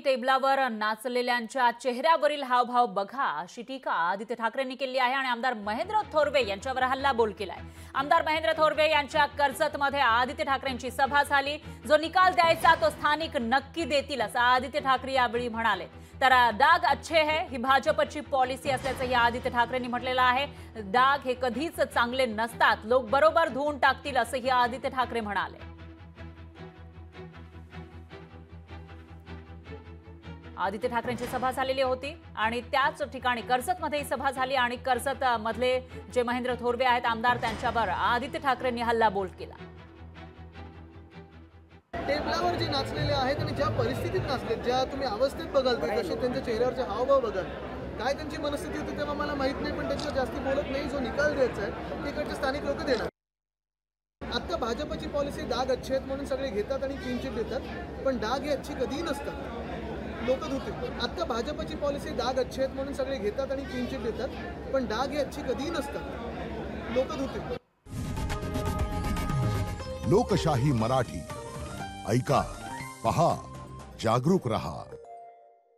टेबलावर नाचलेल्यांच्या चेहऱ्यावरील हावभाव बघा अशी टीका आदित्य ठाकरेंनी केली आहे आणि आमदार महेंद्र थोरवे यांच्यावर हल्लाबोल केलाय। आमदार महेंद्र थोरवे यांच्या कर्जतमध्ये आदित्य ठाकरेंची सभा झाली। जो निकाल द्यायचा तो स्थानिक नक्की देतील असं आदित्य ठाकरे यावेळी म्हणाले। तर डाग अच्छे है ही भाजपची पॉलिसी असल्याचं आदित्य ठाकरेंनी म्हटलेलं आहे। डाग हे कधीच चांगले नसतात, लोक बरोबर धुवून टाकतील असंही आदित्य ठाकरे म्हणाले। आदित्य ठाकरेंची सभा झालेली होती आणि त्याच ठिकाणी कर्जतमध्ये सभा झाली आणि कर्जत मधले जे महेंद्र थोरवे आहेत आमदार त्यांच्यावर आदित्य ठाकरेंनी हल्लाबोल केला। टेबलावर जे नाचलेले आहेत आणि ज्या परिस्थितीत नाचले, ज्या तुम्ही अवस्थेत बघाल कसे त्यांच्या चेहऱ्यावरचे हावभाव बघाल, काय त्यांची मनस्थिती होती तेव्हा मला माहित नाही, पण त्याच्यावर जास्त बोलत नाही। जो निकाल द्यायचा आहे तिकडचे स्थानिक लोक देणार। आता भाजपची पॉलिसी डाग अच्छे आहेत म्हणून सगळे घेतात आणि क्लीन चिट देतात, पण डाग हे अच्छी कधीही नसतात, लोक धुतील। आता भाजपची पॉलिसी डाग अच्छे आहेत म्हणून सगळे घेतात आणि क्लीन चिट देतात, पण डाग हे अच्छी कधीही नसतात, लोक धुतील। लोकशाही मराठी ऐका, पहा, जागरूक रहा।